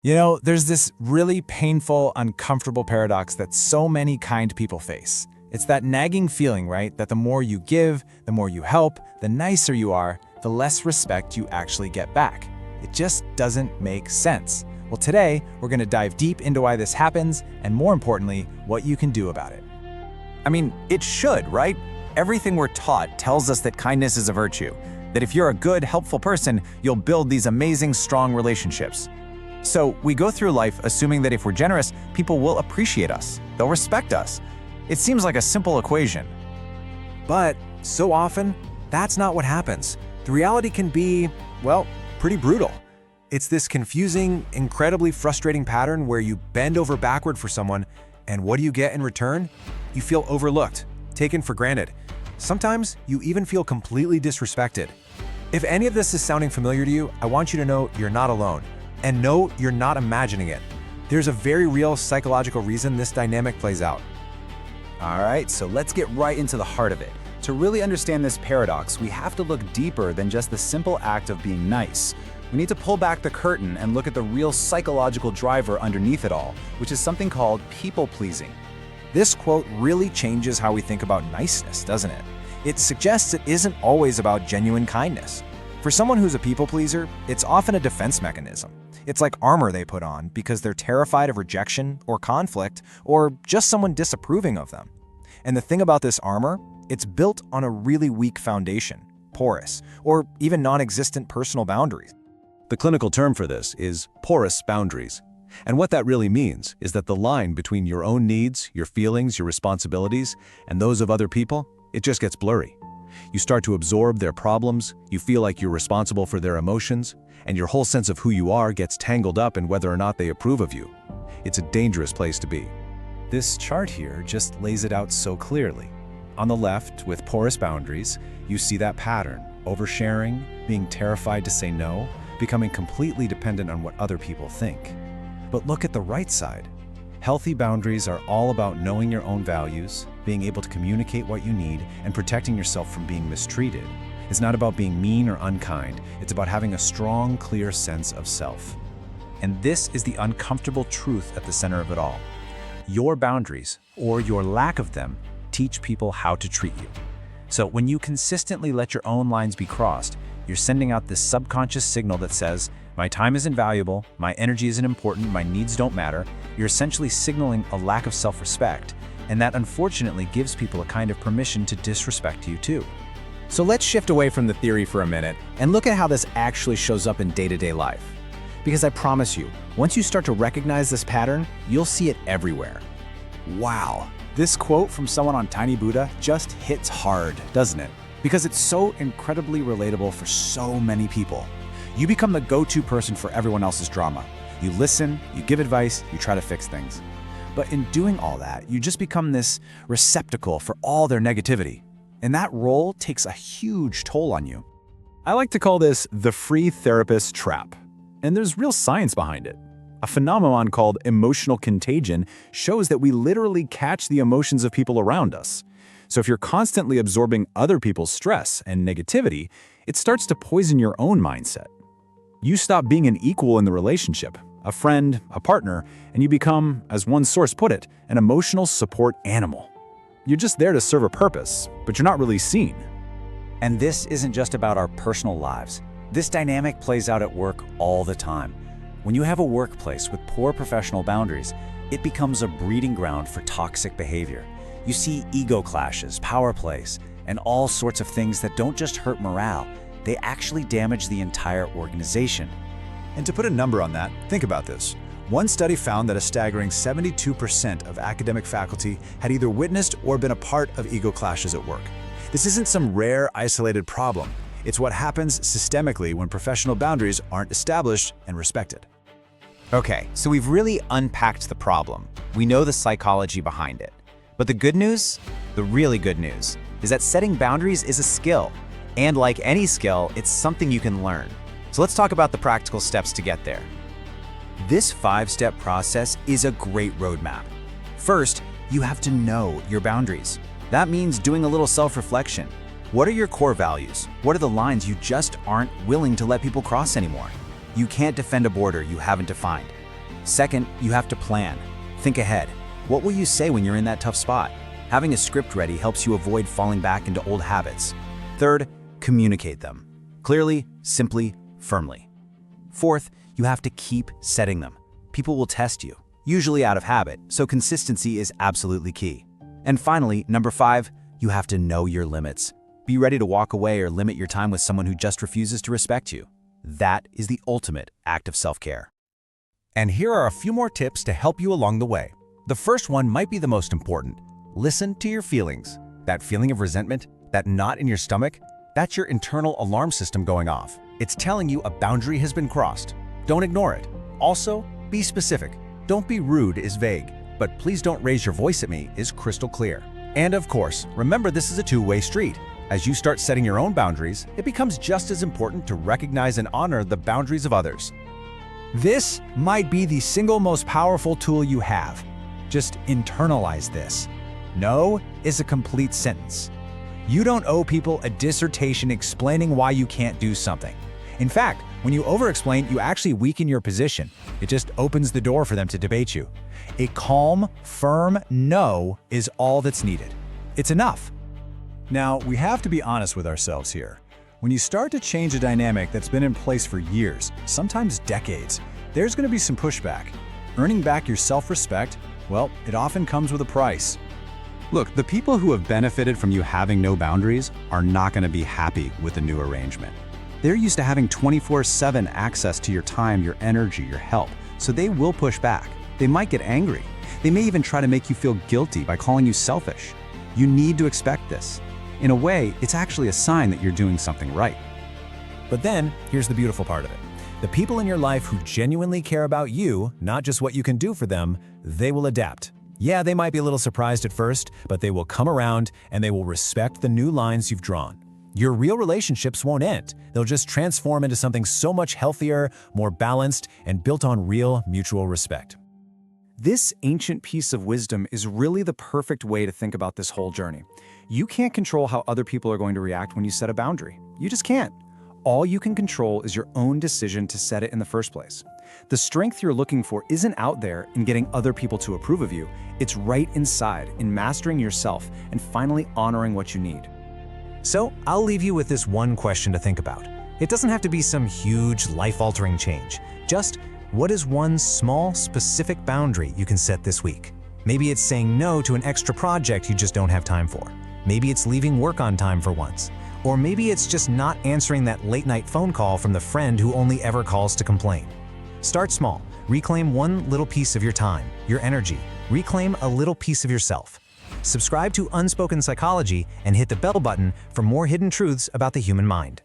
There's this really painful, uncomfortable paradox that so many kind people face. It's that nagging feeling, right? That the more you give, the more you help, the nicer you are, the less respect you actually get back. It just doesn't make sense. Well, today, we're going to dive deep into why this happens, and more importantly, what you can do about it. I mean, it should, right? Everything we're taught tells us that kindness is a virtue, that if you're a good, helpful person, you'll build these amazing, strong relationships. So we go through life assuming that if we're generous, people will appreciate us, they'll respect us. It seems like a simple equation. But so often, that's not what happens. The reality can be, well, pretty brutal. It's this confusing, incredibly frustrating pattern where you bend over backward for someone, and what do you get in return? You feel overlooked, taken for granted. Sometimes you even feel completely disrespected. If any of this is sounding familiar to you, I want you to know you're not alone. And no, you're not imagining it. There's a very real psychological reason this dynamic plays out. All right, so let's get right into the heart of it. To really understand this paradox, we have to look deeper than just the simple act of being nice. We need to pull back the curtain and look at the real psychological driver underneath it all, which is something called people-pleasing. This quote really changes how we think about niceness, doesn't it? It suggests it isn't always about genuine kindness. For someone who's a people pleaser, it's often a defense mechanism. It's like armor they put on because they're terrified of rejection or conflict or just someone disapproving of them. And the thing about this armor, it's built on a really weak foundation, porous, or even non-existent personal boundaries. The clinical term for this is porous boundaries. And what that really means is that the line between your own needs, your feelings, your responsibilities, and those of other people, it just gets blurry. You start to absorb their problems, you feel like you're responsible for their emotions, and your whole sense of who you are gets tangled up in whether or not they approve of you. It's a dangerous place to be. This chart here just lays it out so clearly. On the left, with porous boundaries, you see that pattern: oversharing, being terrified to say no, becoming completely dependent on what other people think. But look at the right side. Healthy boundaries are all about knowing your own values, being able to communicate what you need, and protecting yourself from being mistreated. It's not about being mean or unkind. It's about having a strong, clear sense of self. And this is the uncomfortable truth at the center of it all. Your boundaries, or your lack of them, teach people how to treat you. So when you consistently let your own lines be crossed, you're sending out this subconscious signal that says, my time isn't valuable, my energy isn't important, my needs don't matter. You're essentially signaling a lack of self-respect, and that unfortunately gives people a kind of permission to disrespect you too. So let's shift away from the theory for a minute and look at how this actually shows up in day-to-day life. Because I promise you, once you start to recognize this pattern, you'll see it everywhere. Wow, this quote from someone on Tiny Buddha just hits hard, doesn't it? Because it's so incredibly relatable for so many people. You become the go-to person for everyone else's drama. You listen, you give advice, you try to fix things. But in doing all that, you just become this receptacle for all their negativity. And that role takes a huge toll on you. I like to call this the free therapist trap. And there's real science behind it. A phenomenon called emotional contagion shows that we literally catch the emotions of people around us. So if you're constantly absorbing other people's stress and negativity, it starts to poison your own mindset. You stop being an equal in the relationship, a friend, a partner, and you become, as one source put it, an emotional support animal. You're just there to serve a purpose, but you're not really seen. And this isn't just about our personal lives. This dynamic plays out at work all the time. When you have a workplace with poor professional boundaries, it becomes a breeding ground for toxic behavior. You see ego clashes, power plays, and all sorts of things that don't just hurt morale, they actually damage the entire organization. And to put a number on that, think about this. One study found that a staggering 72% of academic faculty had either witnessed or been a part of ego clashes at work. This isn't some rare, isolated problem. It's what happens systemically when professional boundaries aren't established and respected. Okay, so we've really unpacked the problem. We know the psychology behind it. But the good news, the really good news, is that setting boundaries is a skill. And like any skill, it's something you can learn. So let's talk about the practical steps to get there. This 5-step process is a great roadmap. First, you have to know your boundaries. That means doing a little self-reflection. What are your core values? What are the lines you just aren't willing to let people cross anymore? You can't defend a border you haven't defined. Second, you have to plan. Think ahead. What will you say when you're in that tough spot? Having a script ready helps you avoid falling back into old habits. Third, communicate them. Clearly, simply, firmly. Fourth, you have to keep setting them. People will test you, usually out of habit, so consistency is absolutely key. And finally, number 5, you have to know your limits. Be ready to walk away or limit your time with someone who just refuses to respect you. That is the ultimate act of self-care. And here are a few more tips to help you along the way. The first one might be the most important. Listen to your feelings. That feeling of resentment, that knot in your stomach, that's your internal alarm system going off. It's telling you a boundary has been crossed. Don't ignore it. Also, be specific. Don't be rude is vague, but please don't raise your voice at me is crystal clear. And of course, remember this is a two-way street. As you start setting your own boundaries, it becomes just as important to recognize and honor the boundaries of others. This might be the single most powerful tool you have. Just internalize this. No is a complete sentence. You don't owe people a dissertation explaining why you can't do something. In fact, when you over-explain, you actually weaken your position. It just opens the door for them to debate you. A calm, firm no is all that's needed. It's enough. Now, we have to be honest with ourselves here. When you start to change a dynamic that's been in place for years, sometimes decades, there's going to be some pushback. Earning back your self-respect, well, it often comes with a price. Look, the people who have benefited from you having no boundaries are not going to be happy with the new arrangement. They're used to having 24/7 access to your time, your energy, your help, so they will push back. They might get angry. They may even try to make you feel guilty by calling you selfish. You need to expect this. In a way, it's actually a sign that you're doing something right. But then, here's the beautiful part of it. The people in your life who genuinely care about you, not just what you can do for them, they will adapt. Yeah, they might be a little surprised at first, but they will come around and they will respect the new lines you've drawn. Your real relationships won't end. They'll just transform into something so much healthier, more balanced, and built on real mutual respect. This ancient piece of wisdom is really the perfect way to think about this whole journey. You can't control how other people are going to react when you set a boundary. You just can't. All you can control is your own decision to set it in the first place. The strength you're looking for isn't out there in getting other people to approve of you. It's right inside, in mastering yourself and finally honoring what you need. So, I'll leave you with this one question to think about. It doesn't have to be some huge, life-altering change. Just, what is one small, specific boundary you can set this week? Maybe it's saying no to an extra project you just don't have time for. Maybe it's leaving work on time for once. Or maybe it's just not answering that late-night phone call from the friend who only ever calls to complain. Start small. Reclaim one little piece of your time, your energy. Reclaim a little piece of yourself. Subscribe to Unspoken Psychology and hit the bell button for more hidden truths about the human mind.